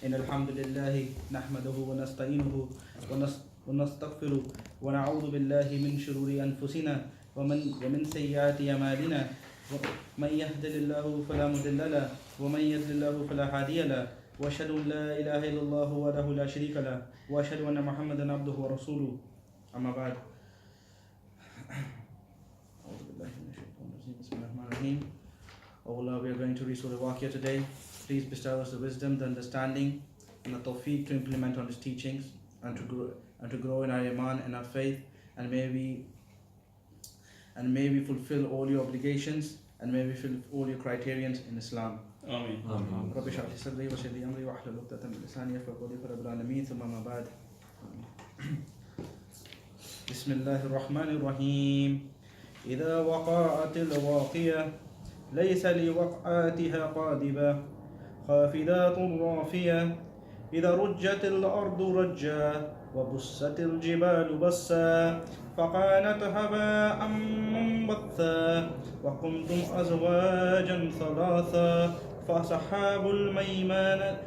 إن الحمد لله نحمده ونستعينه ونستغفره ونعوذ بالله من شرور أنفسنا ومن سيئات أعمالنا من يهد الله فلا مضل له ومن يضلل الله فلا هادي له وأشهد أن لا إله إلا الله وحده لا شريك له وأشهد أن محمدا عبده ورسوله أما بعد Oh Allah, we are going to read Surah WAQIAH today. Please bestow us the wisdom, the understanding, and the tawfiq to implement on His teachings and to grow in our iman and our faith, and may we fulfill all your obligations, and may we fulfill all your criterions in Islam. Ameen. رب اشرح لي صدري ويسر لي امري واحلل عقدة من لساني يفقهوا قولي رب العالمين ثم ما بعد. بسم الله الرحمن الرحيم. إذا وقعت الواقية ليس لوقعاتها قاذبة خافضات رافية إذا رجت الأرض رجا وبست الجبال بسا فكانت هباء منبثا وكنتم أزواجا ثلاثا فأصحاب الميمنات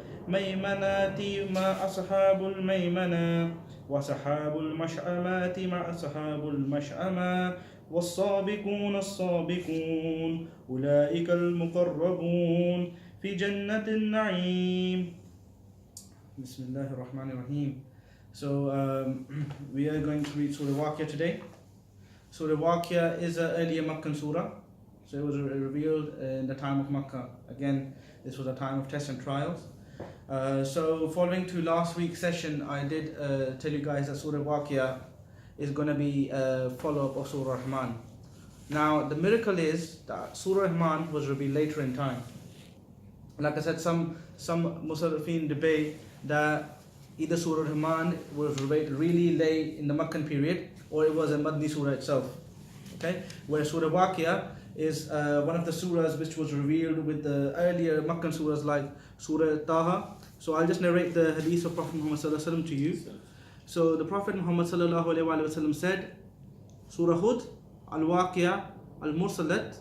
ما أصحاب الميمنة وأصحاب المشأمات مع أصحاب المشأمة والسابقون السابقون أولئك المقربون في جنة النعيم. بسم الله الرحمن الرحيم. So we are going to read Surah WAQIAH today. Surah WAQIAH is an earlier Meccan surah. So it was revealed in the time of Makkah. Again, this was a time of tests and trials. So following to last week's session, I did tell you guys that Surah WAQIAH is going to be a follow-up of Surah Rahman. Now the miracle is that Surah Rahman was revealed later in time. Like I said, some Musarrifin debate that either Surah Rahman was revealed really late in the Meccan period, or it was a Madni surah itself. Okay, where Surah WAQIAH is one of the surahs which was revealed with the earlier Meccan surahs like Surah Taha. So I'll just narrate the hadith of Prophet Muhammad sallallahu alaihi wasallam to you. So the Prophet Muhammad sallallahu alaihi wasallam said, Surah Hud, Al-Waqi'ah, Al-Mursalat,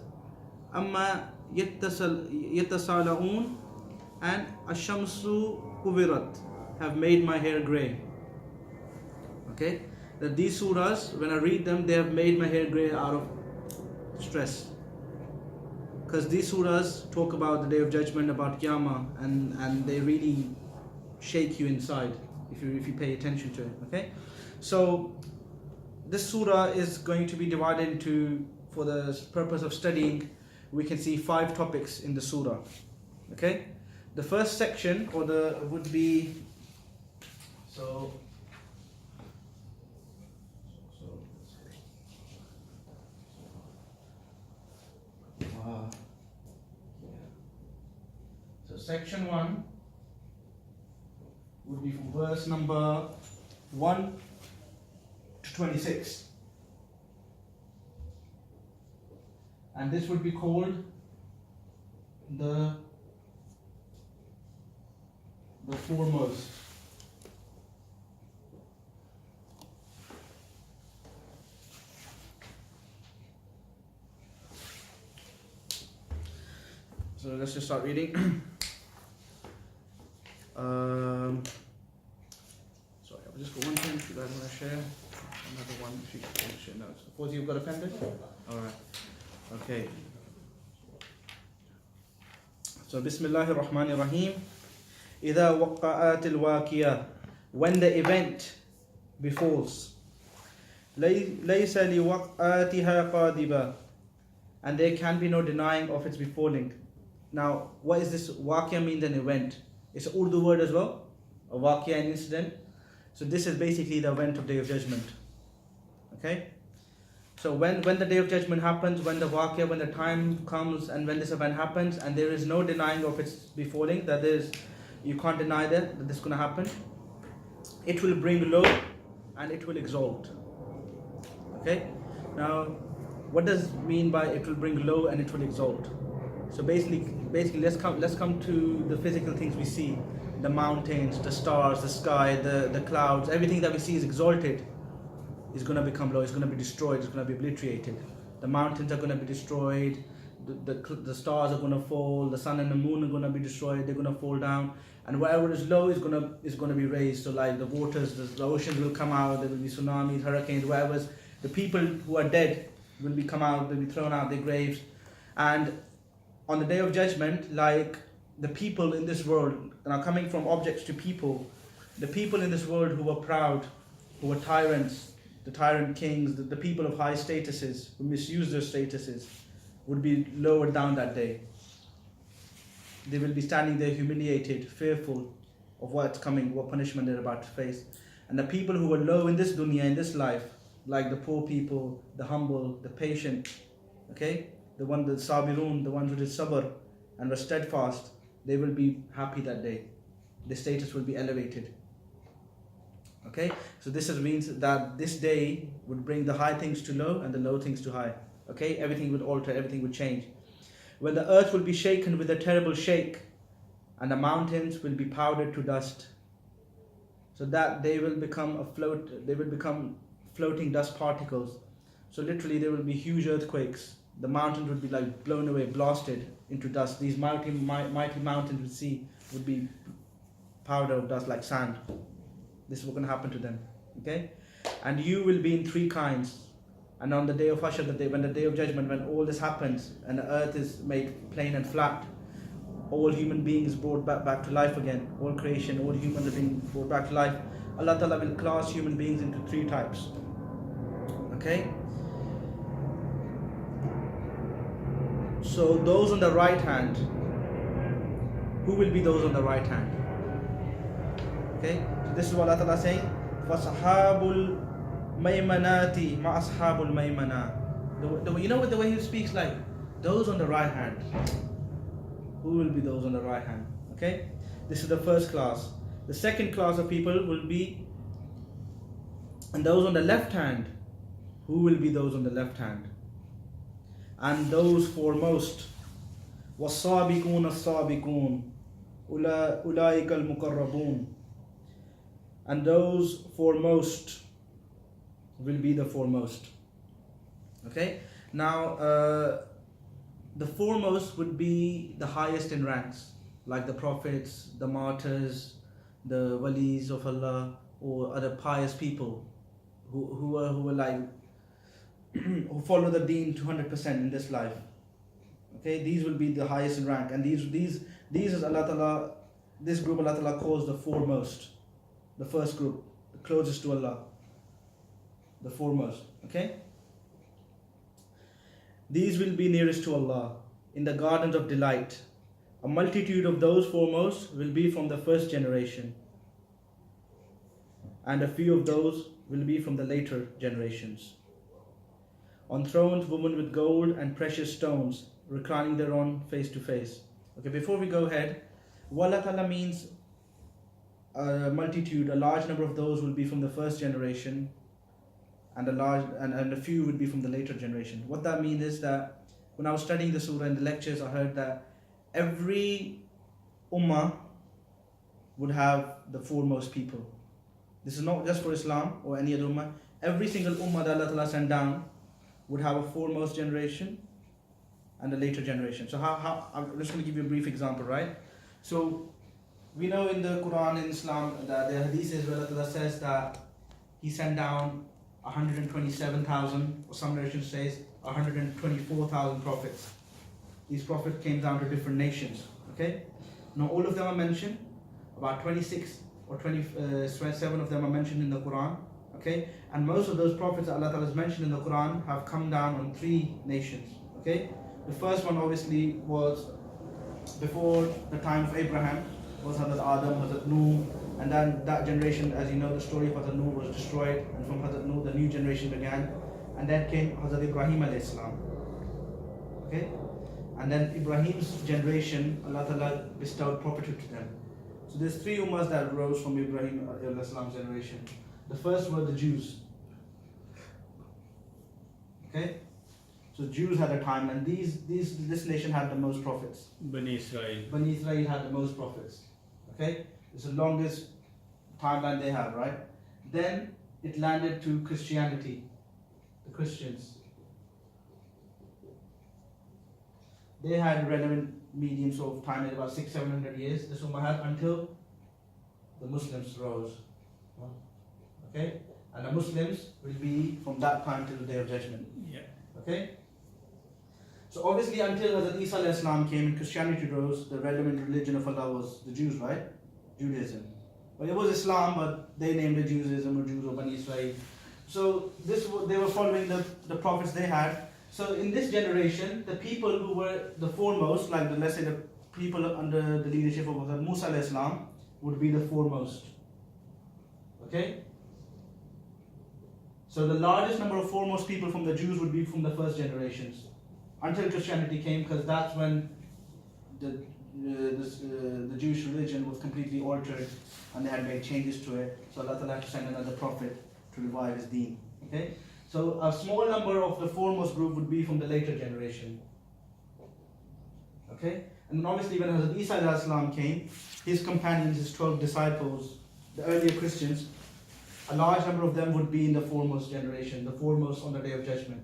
Amma Yattasalaun, and Ash-Shamsu Kuvirat have made my hair grey. Okay, that these surahs, when I read them, they have made my hair grey out of stress. Because these surahs talk about the Day of Judgment, about Qiyamah, and they really shake you inside if you pay attention to it. Okay, so this surah is going to be divided into, for the purpose of studying, we can see 5 topics in the surah. Okay, the first section would be so section 1 would be from verse number 1 to 26, and this would be called the foremost. So let's just start reading. Sorry, I've just got one thing if you guys want to share. Another one if you want to share. No, suppose you've got a pen there? Alright. Okay. So Bismillahir Rahmanir Rahim. إِذَا وَقَعَتِ الْوَاقِيَةِ, when the event befalls. لَيْسَ لِوَقْعَاتِهَا قَاذِبَةٌ, and there can be no denying of its befalling. Now, what is this? Waqia means an event. It's an Urdu word as well. A waqia, an incident. So this is basically the event of Day of Judgment. Okay? So when the Day of Judgment happens, when the waqia, when the time comes, and when this event happens, and there is no denying of its befalling, that is, you can't deny that this is going to happen, it will bring low and it will exalt. Okay? Now, what does it mean by it will bring low and it will exalt? So basically, let's come to the physical things we see: the mountains, the stars, the sky, the clouds. Everything that we see is exalted is going to become low. It's going to be destroyed. It's going to be obliterated. The mountains are going to be destroyed. the stars are going to fall, the sun and the moon are going to be destroyed, they're going to fall down, and whatever is low is going to be raised. So like the waters, the oceans will come out, there will be tsunamis, hurricanes, whatever. The people who are dead will be come out, they'll be thrown out their graves. And on the day of judgment, like the people in this world, now coming from objects to people, the people in this world who were proud, who were tyrants, the tyrant kings, the people of high statuses, who misused their statuses, would be lowered down that day. They will be standing there humiliated, fearful of what's coming, what punishment they're about to face. And the people who were low in this dunya, in this life, like the poor people, the humble, the patient, okay, the sabirun, the ones who did sabr and were steadfast, they will be happy that day. Their status will be elevated. Okay, so this means that this day would bring the high things to low and the low things to high. Okay, everything would alter, everything would change. When the earth will be shaken with a terrible shake, and the mountains will be powdered to dust, so that they will become floating dust particles. So literally there will be huge earthquakes. The mountains would be like blown away, blasted into dust. These mighty mountains we see would be powder of dust like sand. This is what's going to happen to them. Okay, and you will be in three kinds. And on the day of Hashr, when the day of judgment, when all this happens and the earth is made plain and flat, all human beings brought back to life again. All creation, all humans are being brought back to life. Allah Ta'ala will class human beings into three types. Okay? So those on the right hand, who will be those on the right hand? Okay? So this is what Allah Ta'ala is saying. فَصَحَابُ Maymanati ma ashabul maymana. You know what the way he speaks like? Those on the right hand. Who will be those on the right hand? Okay? This is the first class. The second class of people will be, and those on the left hand. Who will be those on the left hand? And those foremost. وَالصَّابِقُونَ الصَّابِقُونَ أُولَٰئِكَ الْمُقَرَّبُونَ. And those foremost will be the foremost. Okay, now the foremost would be the highest in ranks, like the prophets, the martyrs, the walis of Allah, or other pious people who are like who follow the deen 200% in this life. Okay, these will be the highest in rank, and these is Allah Ta'ala, this group Allah Ta'ala calls the foremost, the first group, the closest to Allah. The foremost, okay? These will be nearest to Allah in the gardens of delight. A multitude of those foremost will be from the first generation, and a few of those will be from the later generations. On thrones, women with gold and precious stones, reclining thereon face to face. Okay, before we go ahead, what Allah Ta'ala means a multitude, a large number of those will be from the first generation, and a few would be from the later generation. What that means is that when I was studying the surah in the lectures, I heard that every ummah would have the foremost people. This is not just for Islam or any other ummah. Every single ummah that Allah Ta'ala sent down would have a foremost generation and a later generation. So how I'm just going to give you a brief example, right? So we know in the Quran in Islam that the hadith is where Allah Ta'ala says that He sent down 127,000, or some narration says 124,000 prophets. These prophets came down to different nations. Okay, now all of them are mentioned. About 26 or 27 of them are mentioned in the Quran. Okay, and most of those prophets that Allah Ta'ala has mentioned in the Quran have come down on three nations. Okay, the first one obviously was before the time of Abraham, was Hazrat Adam, Hazrat Nuh. And then that generation, as you know, the story of Hazrat Nuh was destroyed, and from Hazrat Nuh the new generation began, and then came Hazrat Ibrahim alayhi salam. Okay, and then Ibrahim's generation, Allah Ta'ala bestowed prophethood to them. So there's three ummahs that rose from Ibrahim alayhi salam's generation. The first were the Jews. Okay, so Jews had a time, and this nation had the most prophets. Bani Israel. Bani Israel had the most prophets. Okay. It's the longest timeline they have, right? Then it landed to Christianity, the Christians. they had relevant mediums of time at about 600-700 years, this Ummah had until the Muslims rose. Okay? And the Muslims will be from that time till the Day of Judgment. Yeah. Okay? So obviously until Hazrat Isa alayhi salam came and Christianity rose, the relevant religion of Allah was the Jews, right? Judaism. Well, it was Islam, but they named it Judaism or Jews or Bani Israel. So they were following the prophets they had. So in this generation, the people who were the foremost, like let's say the people under the leadership of Hazrat Musa alayhi salam, would be the foremost. Okay? So the largest number of foremost people from the Jews would be from the first generations. Until Christianity came, because that's when the Jewish religion was completely altered and they had made changes to it. So Allah Ta'ala had to send another prophet to revive his deen. Okay? So a small number of the foremost group would be from the later generation. Okay? And then obviously when Hazrat Isa alayhi salam came, his companions, his 12 disciples, the earlier Christians, a large number of them would be in the foremost generation, the foremost on the Day of Judgment.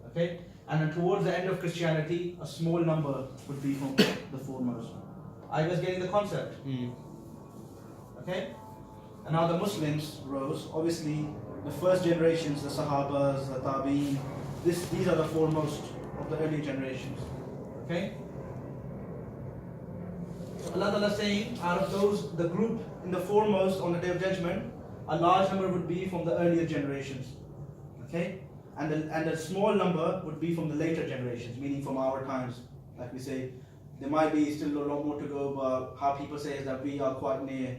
Okay? And then towards the end of Christianity, a small number would be from the foremost. Are you guys getting the concept? Okay? And now the Muslims rose. Obviously, the first generations, the Sahabas, the Tabi'in, these are the foremost of the early generations. Okay? So Allah Ta'ala is saying, out of those, the group in the foremost on the Day of Judgment, a large number would be from the earlier generations. Okay? And a small number would be from the later generations, meaning from our times. Like we say, there might be still a lot more to go, but how people say is that we are quite near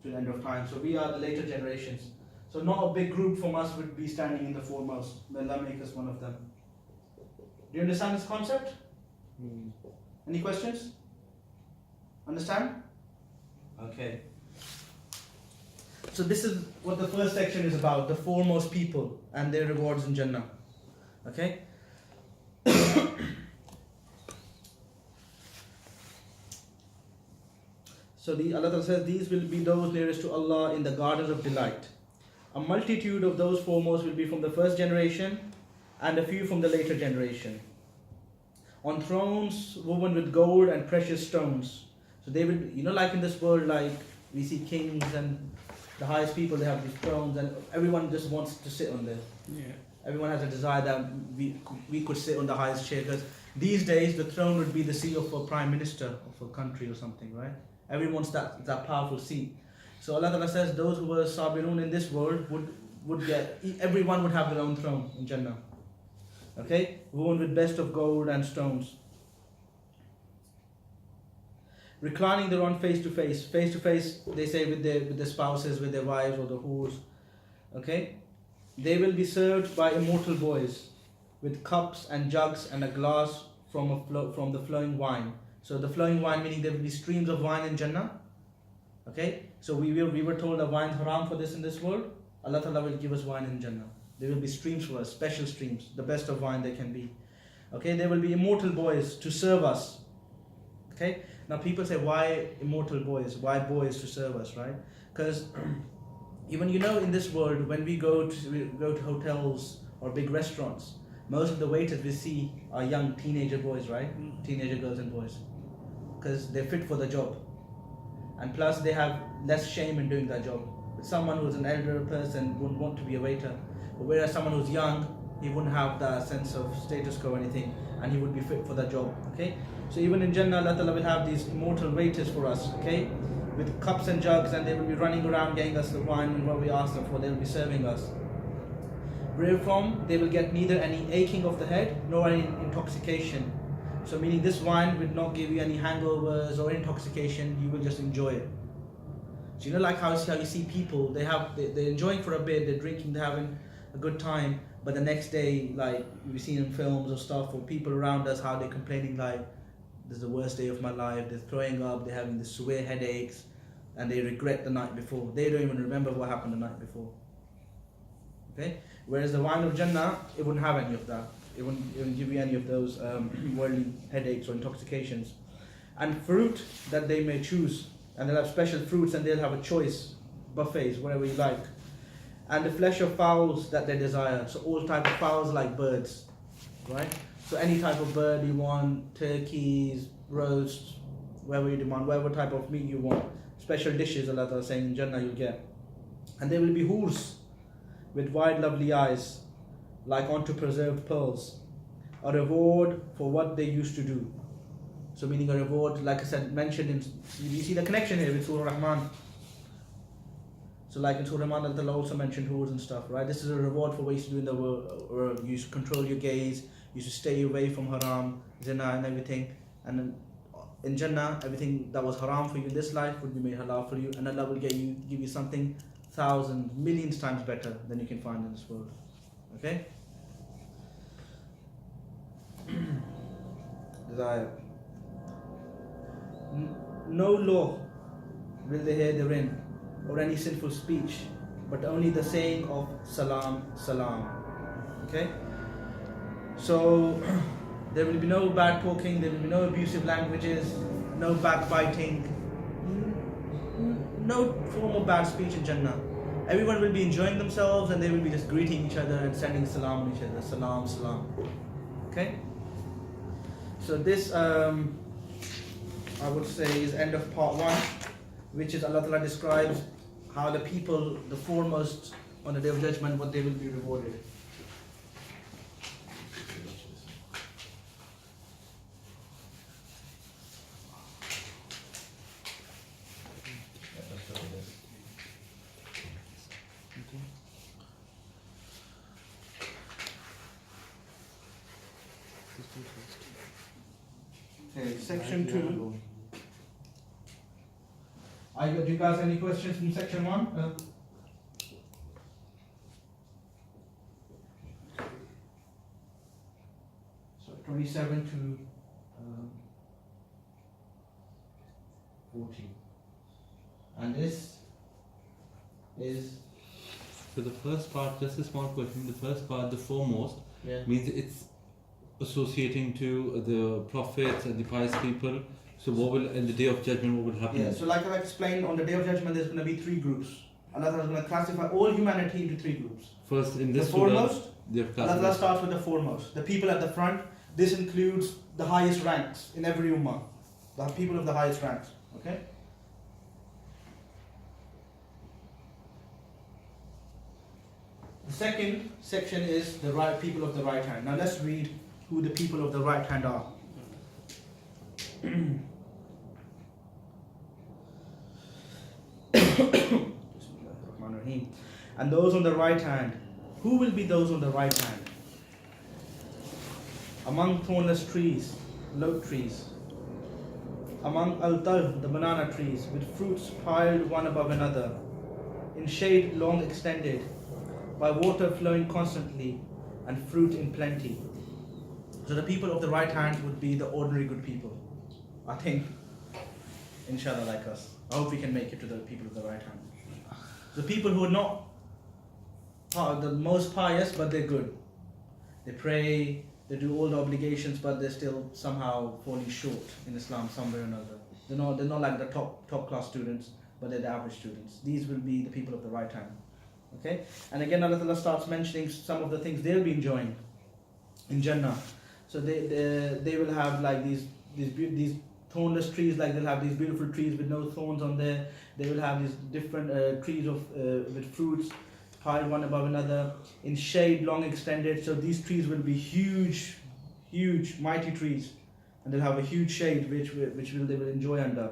to the end of time. So we are the later generations. So not a big group from us would be standing in the foremost. May Allah make us one of them. Do you understand this concept? Any questions? Understand? Okay. So this is what the first section is about, the foremost people and their rewards in Jannah. Okay? So Allah Ta'ala says, these will be those nearest to Allah in the gardens of delight. A multitude of those foremost will be from the first generation and a few from the later generation. On thrones woven with gold and precious stones. So they will, like in this world, like we see kings and the highest people, they have these thrones and everyone just wants to sit on there. Yeah. Everyone has a desire that we could sit on the highest chair, because these days the throne would be the seat of a prime minister of a country or something, right? Everyone wants that powerful seat. So Allah Ta'ala says those who were sabirun in this world would get, everyone would have their own throne in Jannah. Okay? Woven with best of gold and stones. Reclining thereon face to face. Face to face, they say, with their spouses, with their wives or the whores. Okay? They will be served by immortal boys with cups and jugs and a glass from the flowing wine. So the flowing wine meaning there will be streams of wine in Jannah. Okay? So we were told that wine is haram for this in this world. Allah Ta'ala will give us wine in Jannah. There will be streams for us, special streams, the best of wine there can be. Okay? There will be immortal boys to serve us. Okay? Now people say, why immortal boys? Why boys to serve us, right? Because even in this world, when we go to hotels or big restaurants, most of the waiters we see are young teenager boys, right? Teenager girls and boys. Because they're fit for the job. And plus they have less shame in doing that job. But someone who's an elder person wouldn't want to be a waiter. But whereas someone who's young, he wouldn't have that sense of status quo or anything, and he would be fit for that job. Okay? So even in Jannah, Allah Ta'ala will have these immortal waiters for us, okay? With cups and jugs, and they will be running around getting us the wine and what we ask them for, they will be serving us. Wherefrom they will get neither any aching of the head nor any intoxication. So meaning this wine will not give you any hangovers or intoxication, you will just enjoy it. So like how you see people, they're enjoying for a bit, they're drinking, they're having a good time, but the next day, like we've seen in films or stuff, or people around us, how they're complaining like, this is the worst day of my life, they're throwing up, they're having the severe headaches, and they regret the night before. They don't even remember what happened the night before. Okay? Whereas the wine of Jannah, it wouldn't have any of that. It wouldn't give you any of those worldly headaches or intoxications. And fruit that they may choose, and they'll have special fruits and they'll have a choice, buffets, whatever you like. And the flesh of fowls that they desire, so all types of fowls like birds, right? So any type of bird you want, turkeys, roasts, whatever you demand, whatever type of meat you want, special dishes Allah Ta'ala saying in Jannah you'll get. And there will be hurs with wide lovely eyes, like unto preserved pearls, a reward for what they used to do. So meaning a reward, like I said, mentioned in, you see the connection here with Surah Rahman. So like in Surah Rahman, Allah also mentioned hurs and stuff, right? This is a reward for what you used to do in the world. You used to control your gaze, you used to stay away from haram, zina and everything. And then in Jannah, everything that was haram for you in this life would be made halal for you, and Allah will give you something thousands, millions times better than you can find in this world. Okay? Desire. No law will they hear therein, or any sinful speech, but only the saying of salam, salam. Okay? So there will be no bad talking, there will be no abusive languages, no backbiting, no form of bad speech in Jannah. Everyone will be enjoying themselves and they will be just greeting each other and sending salam on each other. Salam, salam. Okay? So this, I would say, is end of part 1, which is Allah Ta'ala describes how the people, the foremost on the Day of Judgment, what they will be rewarded. Okay, section 2. Do you guys have any questions from section 1? So 27 to 40. And this is... So the first part, just a small question, the first part, the foremost, Yeah. means it's associating to the prophets and the pious people. So what will, in the Day of Judgment, what will happen? Yeah, so like I explained, on the Day of Judgment there's going to be 3 groups. Allah Ta'ala is going to classify all humanity into 3 groups. First, in this The foremost, surah, Allah Ta'ala starts with the foremost. The people at the front, this includes the highest ranks in every ummah. The people of the highest ranks. Okay? The second section is the right people of the right hand. Now let's read who the people of the right hand are. And those on the right hand. Who will be those on the right hand? Among thornless trees, lote trees. Among al-tal, the banana trees, with fruits piled one above another, in shade long extended, by water flowing constantly, and fruit in plenty. So the people of the right hand would be the ordinary good people. I think, inshallah, like us. I hope we can make it to the people of the right hand. The people who are not the most pious, but they're good. They pray, they do all the obligations, but they're still somehow falling short in Islam somewhere or another. They're not like the top class students, but they're the average students. These will be the people of the right hand. Okay? And again, Allah Ta'ala starts mentioning some of the things they'll be enjoying in Jannah. So they will have like these thornless trees, like they'll have these beautiful trees with no thorns on there. They will have these different trees with fruits piled one above another, in shade long extended. So these trees will be huge, mighty trees, and they'll have a huge shade which they will enjoy under.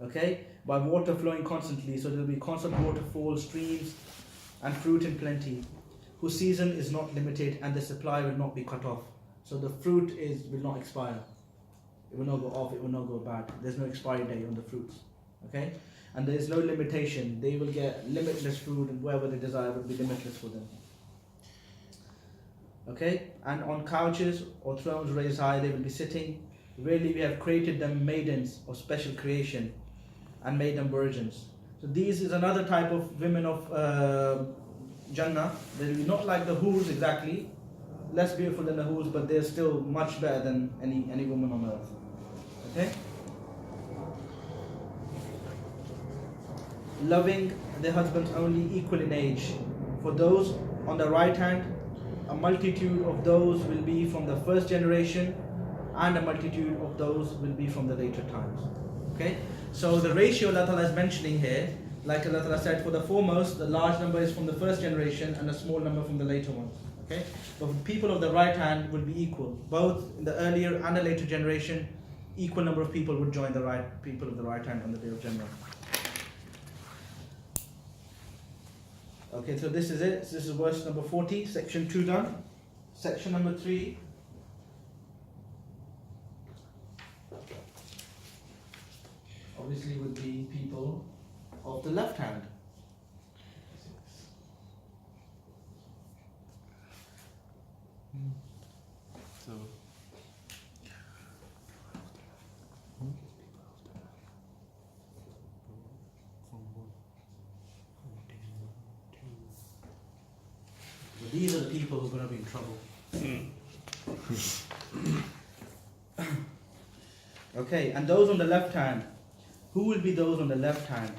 Okay, by water flowing constantly, so there will be constant waterfalls, streams, and fruit in plenty, whose season is not limited, and the supply will not be cut off. So the fruit will not expire. It will not go off. It will not go bad. There's no expiry date on the fruits. Okay. And there is no limitation. They will get limitless food, and whatever they desire will be limitless for them. Okay? And on couches or thrones raised high they will be sitting. Really we have created them maidens of special creation and made them virgins. So these is another type of women of Jannah. They will be not like the hurs exactly, less beautiful than the hurs, but they're still much better than any woman on earth. Okay? Loving their husbands only equal in age. For those on the right hand, a multitude of those will be from the first generation, and a multitude of those will be from the later times. Okay, so the ratio Allah Ta'ala is mentioning here, like Allah Ta'ala said, for the foremost, the large number is from the first generation and a small number from the later ones. Okay, but the people of the right hand will be equal, both in the earlier and the later generation. Equal number of people would join the right people of the right hand on the day of Jannah. Okay, so this is it. This is verse number 40, section 2 done. Section number 3. Obviously would be people of the left hand. So So these are the people who are going to be in trouble. Okay, and those on the left hand. Who will be those on the left hand?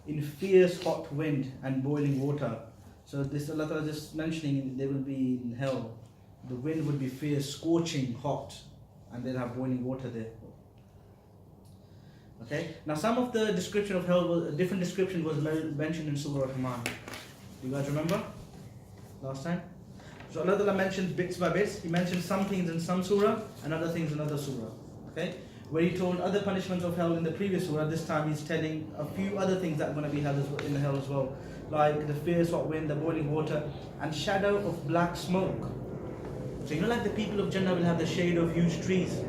In fierce hot wind and boiling water. So this Allah Ta'ala just mentioning they will be in hell. The wind would be fierce, scorching hot, and they'll have boiling water there. Okay. Now some of the description of hell, a different description was mentioned in Surah Rahman. You guys remember? Last time? So Allah Ta'ala mentions bits by bits. He mentions some things in some surah and other things in other surah. Okay? Where he told other punishments of hell in the previous surah, this time he's telling a few other things that are going to be held in the hell as well. Like the fierce hot wind, the boiling water, and shadow of black smoke. So you know, like the people of Jannah will have the shade of huge trees.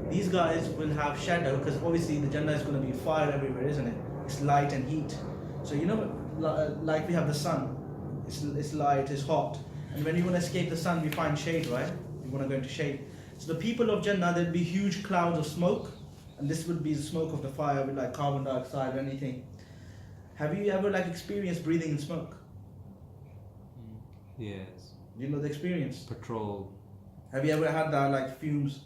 These guys will have shadow, because obviously the Jannah is going to be fire everywhere, isn't it? It's light and heat. So you know, like we have the sun, it's light, it's hot. And when you want to escape the sun, we find shade, right? You want to go into shade. So the people of Jannah, there'll be huge clouds of smoke, and this would be the smoke of the fire with like carbon dioxide or anything. Have you ever like experienced breathing in smoke? yes, You know the experience? petrol. Have you ever had that like fumes?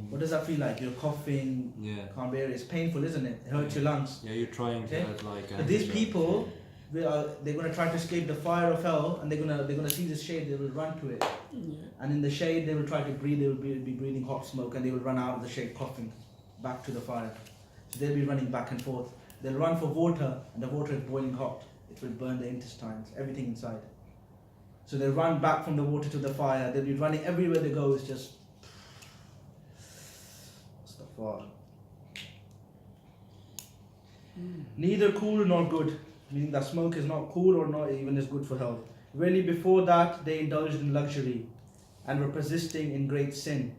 What does that feel like? You're coughing, Yeah, can't bear it. It's painful, isn't it? It hurts your lungs. yeah. You're trying Okay. to add like. But these people, they're gonna try to escape the fire of hell, and they're gonna see this shade. They will run to it, and in the shade they will try to breathe. They will be breathing hot smoke, and they will run out of the shade coughing, back to the fire. So they'll be running back and forth. They'll run for water, and the water is boiling hot. It will burn the intestines, everything inside. So they run back from the water to the fire. They'll be running everywhere they go. It's just far. Neither cool nor good, meaning that smoke is not cool or not even as good for health. Really, before that, they indulged in luxury and were persisting in great sin.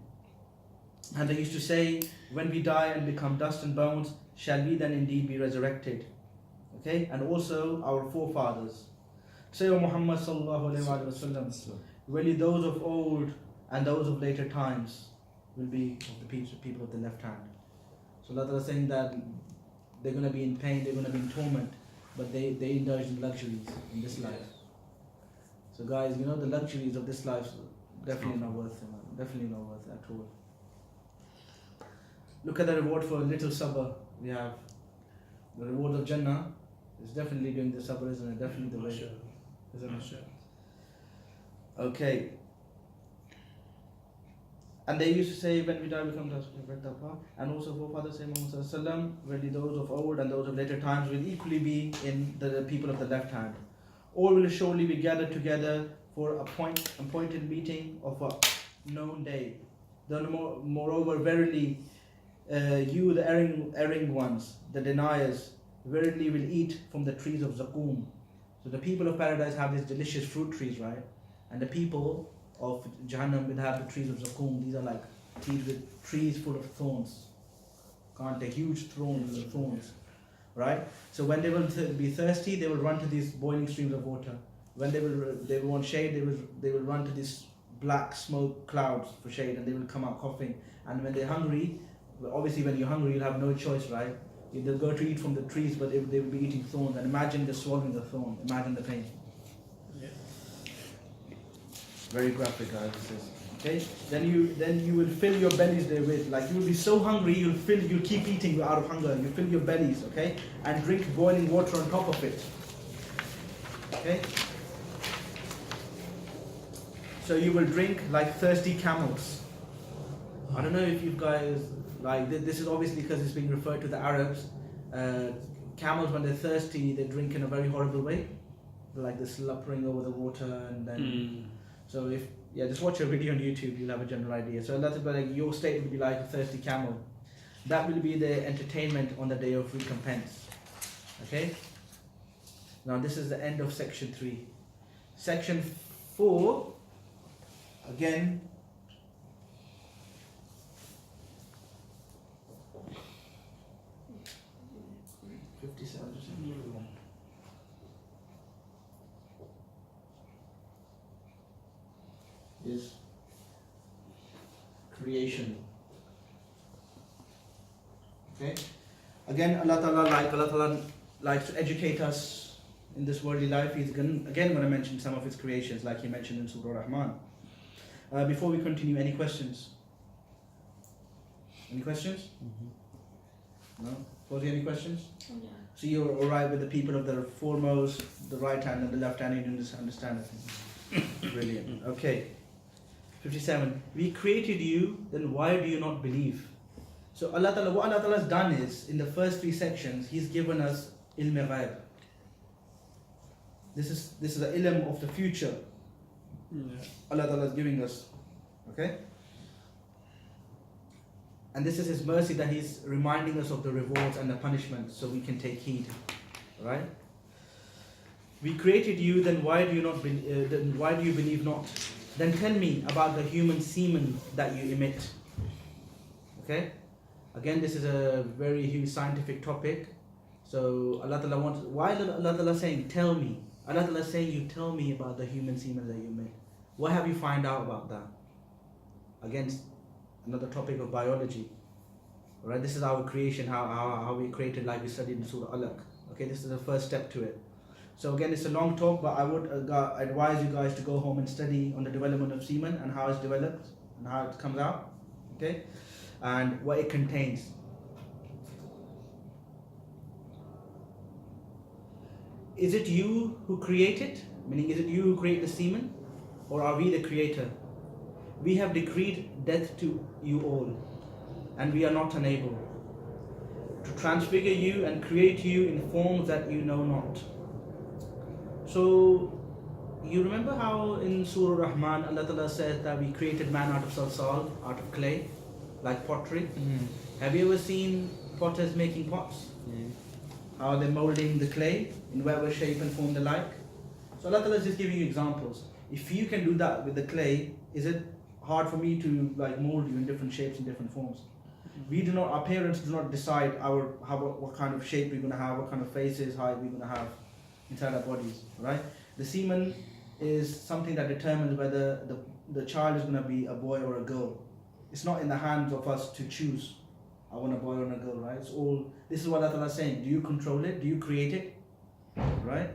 And they used to say, when we die and become dust and bones, shall we then indeed be resurrected? Okay, and also our forefathers. Say, O Muhammad sallallahu alaihi wasallam, really those of old and those of later times will be of the people of the left hand. So Allah is saying that they're going to be in pain, they're going to be in torment, but they indulge in luxuries in this life. So guys, you know, the luxuries of this life definitely not worth it, man. Definitely not worth it at all. Look at the reward for a little sabr we have. The reward of Jannah is definitely doing the sabr, isn't it? Definitely the way, isn't it? Okay. And they used to say, when we die, we come to us. And also, forefathers say, Muhammad, really those of old and those of later times will equally be in the people of the left hand. All will surely be gathered together for appointed meeting of a known day. Then moreover, verily, you, the erring ones, the deniers, verily will eat from the trees of Zakum. So the people of paradise have these delicious fruit trees, right? And the people of Jahannam will have the trees of Zakum. These are like trees full of thorns. Can't take huge thorns, right? So when they will be thirsty, they will run to these boiling streams of water. When they will want shade, they will run to these black smoke clouds for shade, and they will come out coughing. And when they're hungry, obviously when you're hungry, you'll have no choice, right? They'll go to eat from the trees, but they will be eating thorns. And imagine they're swallowing the thorn. Imagine the pain. Very graphic, guys. This is okay. Then you will fill your bellies therewith. Like you will be so hungry, you'll keep eating out of hunger. You fill your bellies, okay, and drink boiling water on top of it. Okay. So you will drink like thirsty camels. I don't know if you guys like this is obviously because it's being referred to the Arabs. Camels, when they're thirsty, they drink in a very horrible way, like they're slubbering over the water, and then so if just watch a video on YouTube, you'll have a general idea. So that's about like your state would be like a thirsty camel. That will be the entertainment on the day of recompense. Okay. Now this is the end of section 3. Section 4. Again. Is creation. Okay. Again, Allah Ta'ala likes to educate us in this worldly life. He's again going to mention some of His creations, like He mentioned in Surah Rahman. Before we continue, any questions? Any questions? No? Fawzi, any questions? No. So you're alright with the people of the foremost, the right hand and the left hand, you understand it? Brilliant. Okay. 57. We created you, then why do you not believe? So what Allah Ta'ala has done is, in the first 3 sections, He's given us ilm ghaib. This is the ilm of the future. Allah Ta'ala is giving us. Okay? And this is His mercy that He's reminding us of the rewards and the punishments so we can take heed. Right? We created you, then why do you not then why do you believe not? Then tell me about the human semen that you emit. Okay? Again, this is a very huge scientific topic. So Allah Ta'ala wants, why is Allah Ta'ala saying, tell me? Allah Ta'ala is saying, you tell me about the human semen that you emit. What have you found out about that? Again, another topic of biology. Alright, this is our creation, how we created, like we studied in Surah Alaq. Okay, this is the first step to it. So again, it's a long talk, but I would advise you guys to go home and study on the development of semen and how it's developed and how it comes out, okay, and what it contains. Is it you who create it? Meaning, is it you who create the semen, or are we the creator? We have decreed death to you all, and we are not unable to transfigure you and create you in forms that you know not. So, you remember how in Surah Rahman Allah Ta'ala said that we created man out of salsal, out of clay, like pottery? Have you ever seen potters making pots? How they're molding the clay in whatever shape and form they like? So Allah Ta'ala is just giving you examples. If you can do that with the clay, is it hard for me to like mold you in different shapes and different forms? We do not, our parents do not decide what kind of shape we're going to have, what kind of faces, height we're going to have inside our bodies, right? The semen is something that determines whether the child is going to be a boy or a girl. It's not in the hands of us to choose, I want a boy or a girl, right? It's all, this is what Allah is saying. Do you control it? Do you create it? Right?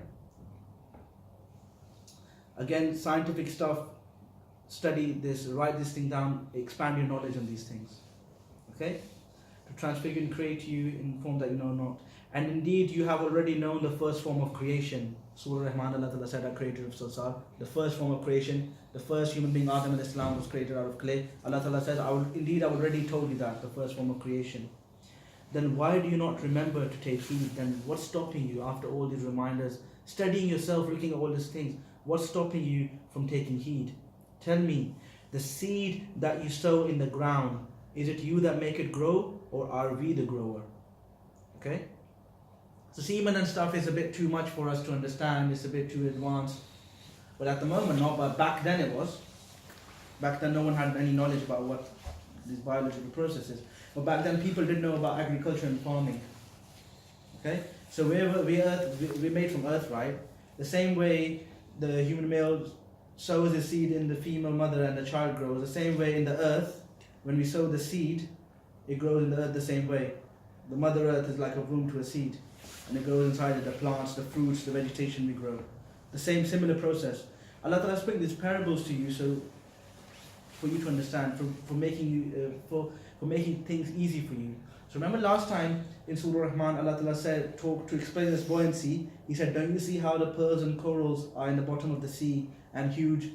Again, scientific stuff, study this, write this thing down, expand your knowledge on these things. Okay? To transfigure and create you in form that you know not. And indeed, you have already known the first form of creation. Surah Rahman, Allah Ta'ala said, I created of Salsal. The first form of creation, the first human being, Adam and Islam, was created out of clay. Allah Ta'ala says, I've already told you that, the first form of creation. Then why do you not remember to take heed? Then what's stopping you after all these reminders? Studying yourself, looking at all these things. What's stopping you from taking heed? Tell me, the seed that you sow in the ground, is it you that make it grow, or are we the grower? Okay? So semen and stuff is a bit too much for us to understand, it's a bit too advanced. But at the moment not, but back then it was. Back then no one had any knowledge about what these biological processes. But back then people didn't know about agriculture and farming. Okay? So we're made from earth, right? The same way the human male sows his seed in the female mother and the child grows, the same way in the earth, when we sow the seed, it grows in the earth the same way. The mother earth is like a womb to a seed. And it grows inside it, the plants, the fruits, the vegetation we grow. The same similar process. Allah Ta'ala has put these parables to you so for you to understand, for making things easy for you. So remember last time in Surah Rahman, Allah Ta'ala said, to explain this buoyancy, He said, don't you see how the pearls and corals are in the bottom of the sea and huge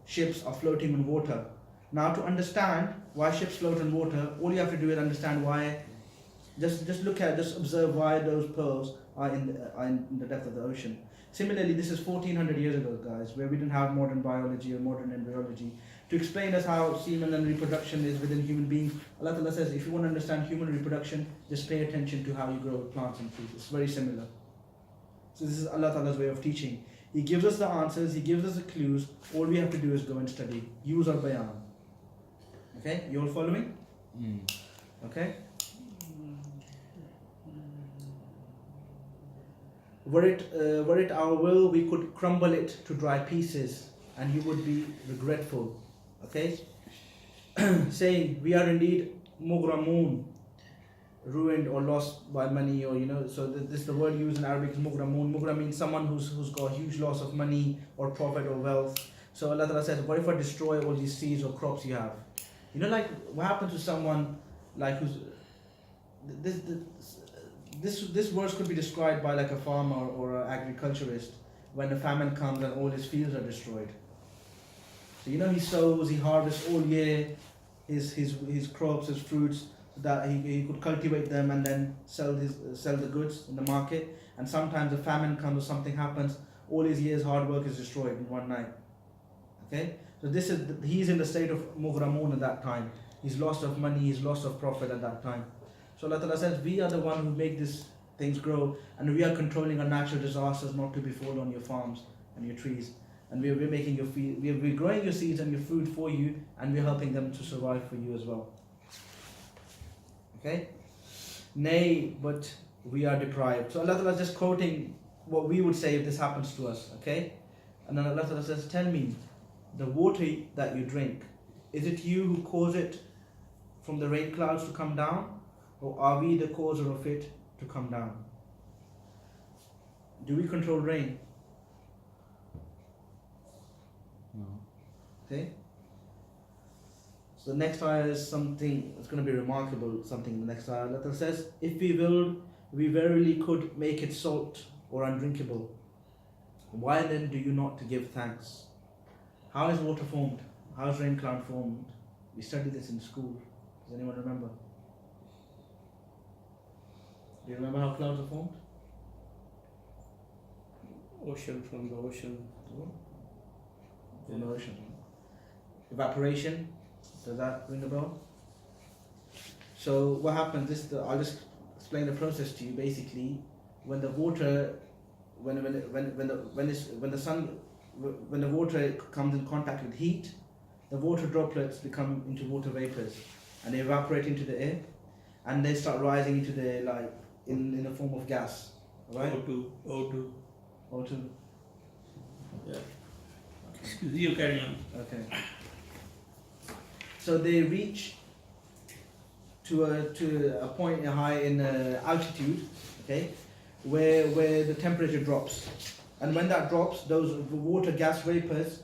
ships are floating on water. Now to understand why ships float on water, all you have to do is understand why. Just observe why those pearls are in the depth of the ocean. Similarly, this is 1400 years ago, guys, where we didn't have modern biology or modern embryology. To explain us how semen and reproduction is within human beings, Allah Ta'ala says, if you want to understand human reproduction, just pay attention to how you grow plants and fruits. It's very similar. So this is Allah Ta'ala's way of teaching. He gives us the answers, He gives us the clues. All we have to do is go and study. Use our bayan. Okay? You all following? Okay? Were it our will, we could crumble it to dry pieces, and you would be regretful. Okay? Saying, we are indeed mughramoon, ruined or lost by money, or so this the word used in Arabic is mughramoon. Mughram means someone who's got a huge loss of money or profit or wealth. So Allah Ta'ala says, what if I destroy all these seeds or crops you have? Like what happens to someone like who's this verse could be described by like a farmer or an agriculturist when the famine comes and all his fields are destroyed. So he sows, he harvests all year his crops, his fruits, so that he could cultivate them and then sell the goods in the market. And sometimes a famine comes or something happens, all his year's hard work is destroyed in one night. Okay, so he's in the state of mughramoon at that time. He's lost of money, he's lost of profit at that time. So Allah Ta'ala says, we are the one who make these things grow, and we are controlling our natural disasters not to befall on your farms and your trees. And we're making your we're growing your seeds and your food for you, and we're helping them to survive for you as well. Okay? Nay, but we are deprived. So Allah Ta'ala is just quoting what we would say if this happens to us. Okay? And then Allah Ta'ala says, tell me, the water that you drink, is it you who cause it from the rain clouds to come down, or are we the causer of it to come down? Do we control rain? No. Okay. So the next ayah is something, it's going to be remarkable, something in the next ayah. Allah says, if we will, we verily could make it salt or undrinkable. Why then do you not give thanks? How is water formed? How is rain cloud formed? We studied this in school. Does anyone remember? Do you remember how clouds are formed? Ocean, from the ocean. From the ocean. Evaporation. Does that ring a bell? So what happens? I'll just explain the process to you. Basically, when the water, when the water comes in contact with heat, the water droplets become into water vapors, and they evaporate into the air, and they start rising into the air like in the form of gas. Right? O2. O2. Yeah. Excuse you, carry on. Okay. So they reach to a point high in altitude, okay, where the temperature drops, and when that drops, those water gas vapors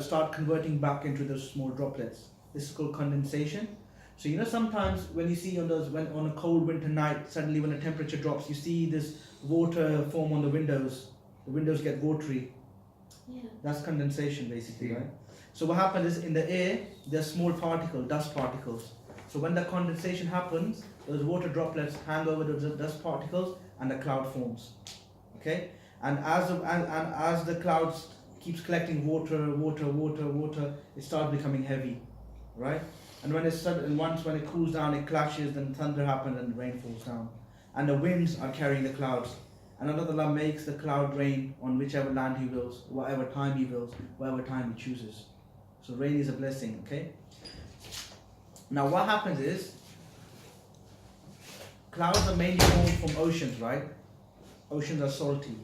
start converting back into those small droplets. This is called condensation. So sometimes when you see on a cold winter night, suddenly when the temperature drops, you see this water form on the windows. The windows get watery. Yeah. That's condensation, basically, right? So what happens is in the air, there's small particles, dust particles. So when the condensation happens, those water droplets hang over those dust particles, and the cloud forms. Okay, and as the clouds keeps collecting water, it starts becoming heavy, right? And once when it cools down, it clashes, then thunder happens and rain falls down, and the winds are carrying the clouds. And Allah makes the cloud rain on whichever land He wills, whatever time He wills, whatever time He chooses. So rain is a blessing, okay? Now what happens is, clouds are mainly formed from oceans, right? Oceans are salty.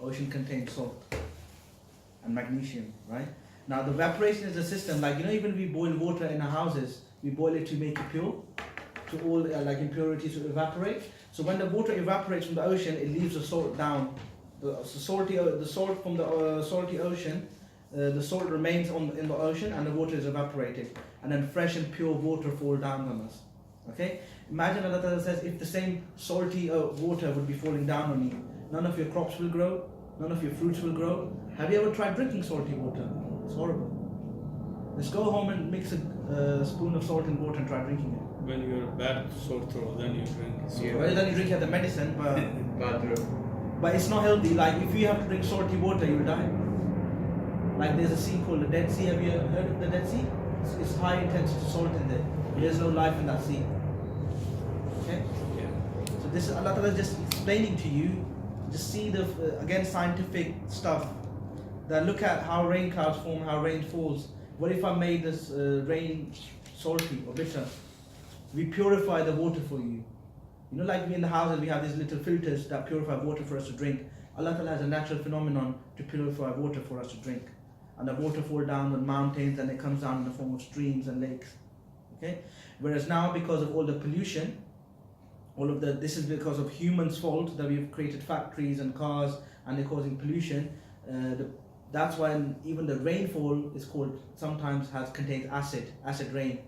Ocean contains salt and magnesium, right? Now the evaporation is a system, like even we boil water in our houses, we boil it to make it pure, to all like impurities to evaporate. So when the water evaporates from the ocean, it leaves the salt down. The salt from the salty ocean, the salt remains in the ocean, and the water is evaporated, and then fresh and pure water fall down on us. Okay? Imagine Allah Ta'ala says, if the same salty water would be falling down on you, none of your crops will grow, none of your fruits will grow, Have you ever tried drinking salty water? It's horrible. Let's go home and mix a spoon of salt in water and try drinking it. When you're bad sore throat, then you drink. Yeah. Well, then you drink the medicine, Bathroom. but it's not healthy. Like if you have to drink salty water, you die. Like there's a sea called the Dead Sea. Have you heard of the Dead Sea? It's high intensity salt in there. There's no life in that sea. Okay. Yeah. So this is Allah Ta'ala just explaining to you. Just see the again scientific stuff. That look at how rain clouds form, how rain falls. What if I made this rain salty or bitter? We purify the water for you. You know, like we in the houses, we have these little filters that purify water for us to drink. Allah Ta'ala has a natural phenomenon to purify water for us to drink. And the water falls down on mountains and it comes down in the form of streams and lakes. Okay? Whereas now, because of all the pollution, this is because of humans' fault that we've created factories and cars and they're causing pollution. That's why even the rainfall is called, sometimes contains acid rain.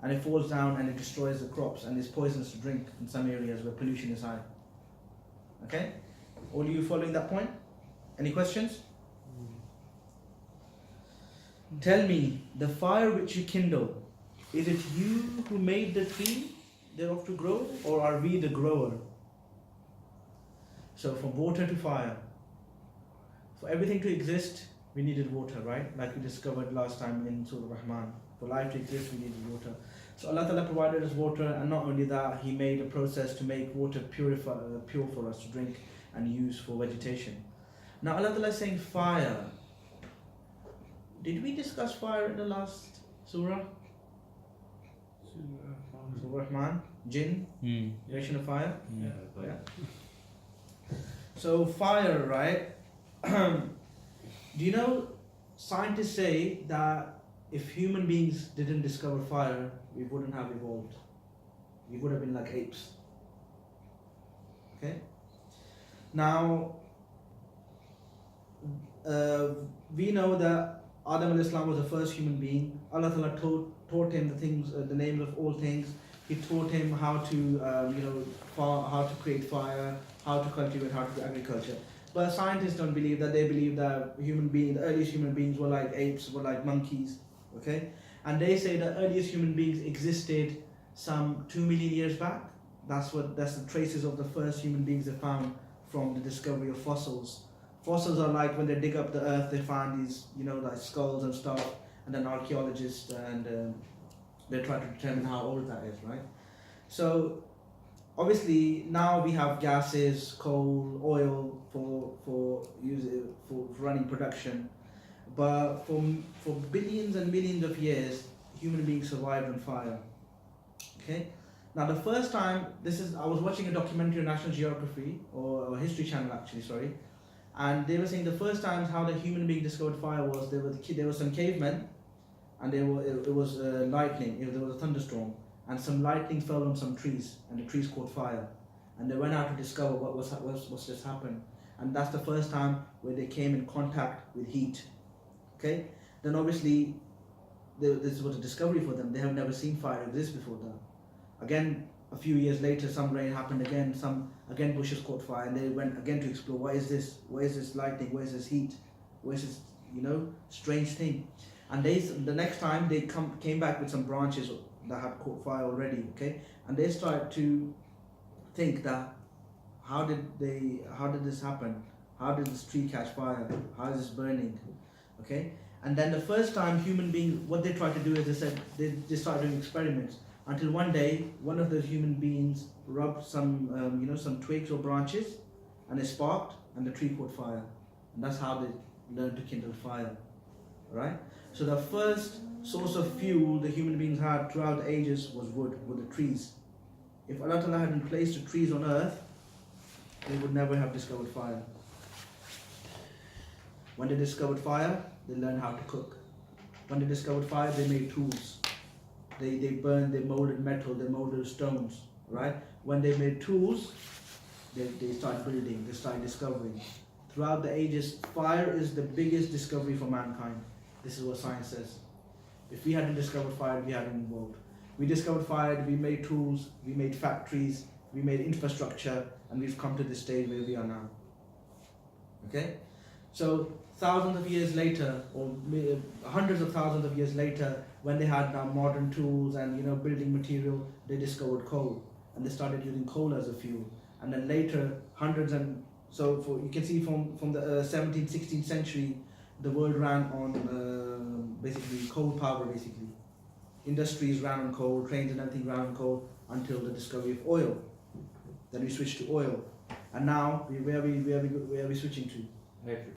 And it falls down and it destroys the crops and it's poisonous to drink in some areas where pollution is high. Okay? All you following that point? Any questions? Tell me, the fire which you kindle, is it you who made the tree thereof to grow, or are we the grower? So from water to fire. For everything to exist, we needed water, right? Like we discovered last time in Surah Rahman. For life to exist, we needed water. So Allah Ta'ala provided us water, and not only that, He made a process to make water pure for us to drink and use for vegetation. Now Allah Ta'ala is saying fire. Did we discuss fire in the last surah? Surah Rahman, Jinn, creation of fire. Yeah. So fire, right? Do you know, scientists say that if human beings didn't discover fire, we wouldn't have evolved. We would have been like apes. Okay? Now, we know that Adam al-Islam was the first human being. Allah Ta'ala taught him the things, the names of all things. He taught him how to, how to create fire, how to cultivate, how to do agriculture. But scientists don't believe that. They believe that the earliest human beings were like apes, were like monkeys. Okay, and they say the earliest human beings existed some 2 million years back. That's the traces of the first human beings they found from the discovery of fossils. Fossils are like when they dig up the earth, they find these, like skulls and stuff, and then archaeologists and they try to determine how old that is, right? So obviously now we have gases, coal, oil for running production, but for billions and millions of years, human beings survived on fire. Okay. Now the first time, I was watching a documentary on National Geography or History Channel actually, sorry. And they were saying the first time how the human being discovered fire was there were some cavemen, and it was lightning. There was a thunderstorm, and some lightning fell on some trees, and the trees caught fire. And they went out to discover what's just happened. And that's the first time where they came in contact with heat. Okay. Then obviously, this was a discovery for them. They have never seen fire exist before that. Again, a few years later, some rain happened again. Again bushes caught fire, and they went again to explore. What is this? Where is this lightning? Where is this heat? Where is this strange thing? And the next time they came back with some branches that had caught fire already. Okay, and they started to think that how did this happen? How did this tree catch fire? How is this burning? Okay, and then the first time human beings, what they tried to do is they started doing experiments. Until one day, one of those human beings rubbed some twigs or branches, and it sparked, and the tree caught fire. And that's how they learned to kindle fire, right? So the first source of fuel the human beings had throughout the ages was wood, with the trees. If Allah Ta'ala hadn't placed the trees on earth, they would never have discovered fire. When they discovered fire, they learned how to cook. When they discovered fire, they made tools. They burned, they molded metal, they molded stones, right? When they made tools, they started building, they started discovering. Throughout the ages, fire is the biggest discovery for mankind. This is what science says. If we hadn't discovered fire, we hadn't evolved. We discovered fire, we made tools, we made factories, we made infrastructure, and we've come to this stage where we are now. Okay? So thousands of years later, or hundreds of thousands of years later, when they had now modern tools and building material, they discovered coal and they started using coal as a fuel. And then later, hundreds and so you can see from the 17th, 16th century, the world ran on basically coal power. Basically, industries ran on coal, trains and everything ran on coal until the discovery of oil. Then we switched to oil, and now where are we switching to? Electric.